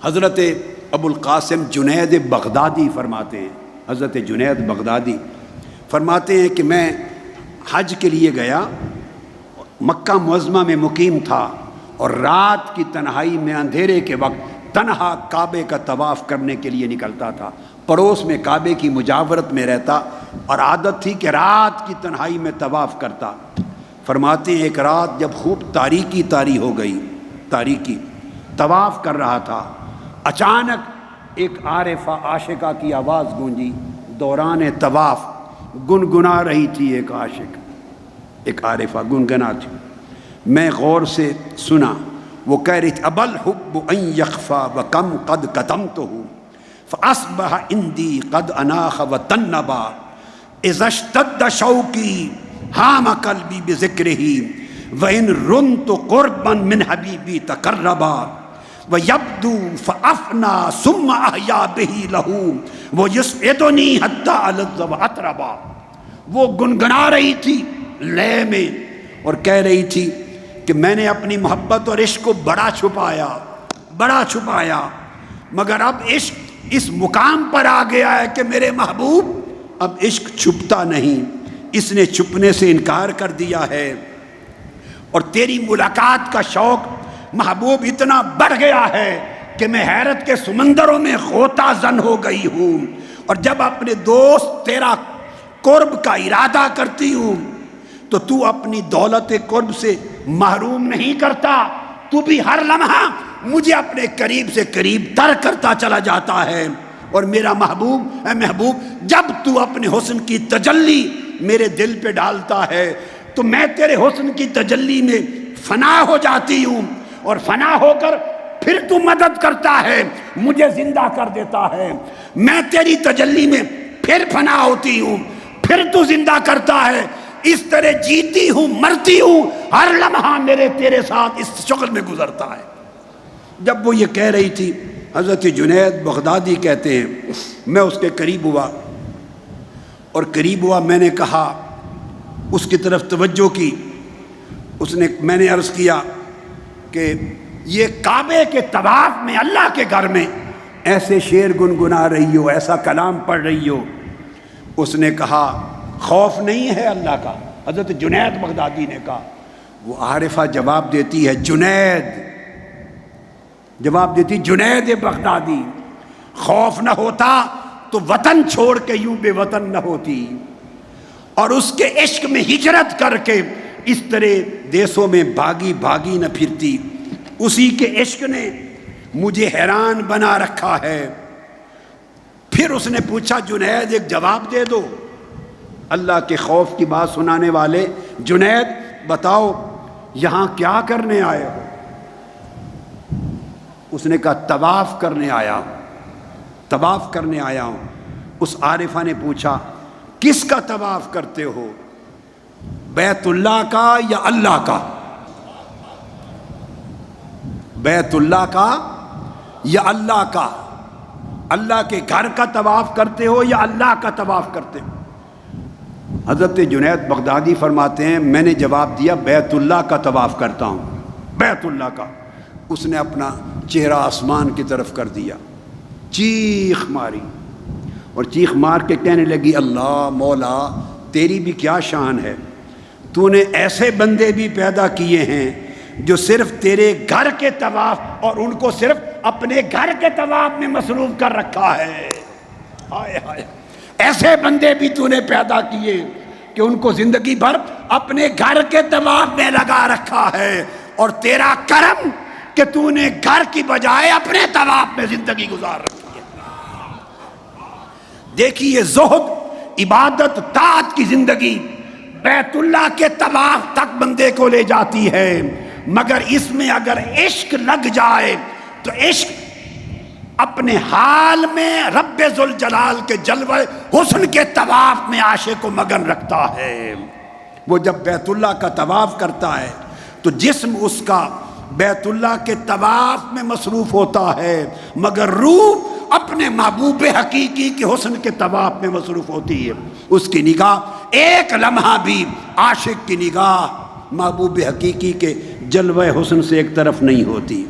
حضرت ابو القاسم جنید بغدادی فرماتے ہیں، حضرت جنید بغدادی فرماتے ہیں کہ میں حج کے لیے گیا، مکہ معظمہ میں مقیم تھا، اور رات کی تنہائی میں اندھیرے کے وقت تنہا کعبے کا طواف کرنے کے لیے نکلتا تھا، پڑوس میں کعبے کی مجاورت میں رہتا، اور عادت تھی کہ رات کی تنہائی میں طواف کرتا۔ فرماتے ہیں ایک رات جب خوب تاریکی طاری ہو گئی، تاریکی، طواف کر رہا تھا، اچانک ایک عارفہ عاشقہ کی آواز گونجی، دوران طواف گنگنا رہی تھی ایک عاشق، ایک عارفہ گنگنا تھی۔ میں غور سے سنا، وہ کہہ رہی تھی ابل حب ان یخفا وکم قد کتمتہ فاصبح عندی قد اناخ وتنبا اذا اشتد شوقی حام قلبی بذکرہ وان رنت قربا من حبیبی تقربا ویبدو فافنا ثم احیا بہ لہ ویسعدنی حتی الذ واطربا۔ وہ گنگنا رہی تھی لے میں اور کہہ رہی تھی کہ میں نے اپنی محبت اور عشق کو بڑا چھپایا، مگر اب عشق اس مقام پر آ گیا ہے کہ میرے محبوب اب عشق چھپتا نہیں، اس نے چھپنے سے انکار کر دیا ہے، اور تیری ملاقات کا شوق محبوب اتنا بڑھ گیا ہے کہ میں حیرت کے سمندروں میں غوطہ زن ہو گئی ہوں، اور جب اپنے دوست تیرا قرب کا ارادہ کرتی ہوں تو تو اپنی دولت قرب سے محروم نہیں کرتا، تو بھی ہر لمحہ مجھے اپنے قریب سے قریب تر کرتا چلا جاتا ہے۔ اور میرا محبوب، اے محبوب، جب تو اپنے حسن کی تجلی میرے دل پہ ڈالتا ہے تو میں تیرے حسن کی تجلی میں فنا ہو جاتی ہوں، اور فنا ہو کر پھر تو مدد کرتا ہے، مجھے زندہ کر دیتا ہے، میں تیری تجلی میں پھر فنا ہوتی ہوں، پھر تو زندہ کرتا ہے، اس طرح جیتی ہوں مرتی ہوں، ہر لمحہ میرے تیرے ساتھ اس شکل میں گزرتا ہے۔ جب وہ یہ کہہ رہی تھی، حضرت جنید بغدادی کہتے ہیں میں اس کے قریب ہوا، اور قریب ہوا، میں نے کہا، اس کی طرف توجہ کی، میں نے عرض کیا کہ یہ کعبے کے طواف میں اللہ کے گھر میں ایسے شعر گنگنا رہی ہو، ایسا کلام پڑھ رہی ہو؟ اس نے کہا خوف نہیں ہے اللہ کا؟ حضرت جنید بغدادی نے کہا۔ وہ عارفہ جواب دیتی ہے، جنید بغدادی، خوف نہ ہوتا تو وطن چھوڑ کے یوں بے وطن نہ ہوتی، اور اس کے عشق میں ہجرت کر کے اس طرح دیسوں میں بھاگی نہ پھرتی۔ اسی کے عشق نے مجھے حیران بنا رکھا ہے۔ پھر اس نے پوچھا جنید ایک جواب دے دو، اللہ کے خوف کی بات سنانے والے، جنید بتاؤ یہاں کیا کرنے آئے ہو؟ اس نے کہا طواف کرنے آیا ہوں۔ اس عارفہ نے پوچھا کس کا طواف کرتے ہو، بیت اللہ کا یا اللہ کا؟ بیت اللہ کا یا اللہ کا؟ اللہ کے گھر کا طواف کرتے ہو یا اللہ کا طواف کرتے ہو؟ حضرت جنید بغدادی فرماتے ہیں میں نے جواب دیا بیت اللہ کا طواف کرتا ہوں، بیت اللہ کا۔ اس نے اپنا چہرہ آسمان کی طرف کر دیا، چیخ ماری، اور چیخ مار کے کہنے لگی اللہ مولا تیری بھی کیا شان ہے، تو نے ایسے بندے بھی پیدا کیے ہیں جو صرف تیرے گھر کے طواف اور ان کو صرف اپنے گھر کے طواف میں مصروف کر رکھا ہے۔ ہائے ہائے، ایسے بندے بھی تو نے پیدا کیے کہ ان کو زندگی بھر اپنے گھر کے طواف میں لگا رکھا ہے، اور تیرا کرم کہ تو نے گھر کی بجائے اپنے طواف میں زندگی گزار رکھی ہے۔ دیکھیے زہد، عبادت، طاعت کی زندگی بیت اللہ کے طواف تک بندے کو لے جاتی ہے، مگر اس میں اگر عشق لگ جائے تو عشق اپنے حال میں رب ذوالجلال کے جلوہ حسن کے طواف میں عاشق کو مگن رکھتا ہے۔ وہ جب بیت اللہ کا طواف کرتا ہے تو جسم اس کا بیت اللہ کے طواف میں مصروف ہوتا ہے، مگر روح اپنے محبوب حقیقی کے حسن کے طواف میں مصروف ہوتی ہے۔ اس کی نگاہ ایک لمحہ بھی، عاشق کی نگاہ محبوب حقیقی کے جلوہ حسن سے ایک طرف نہیں ہوتی۔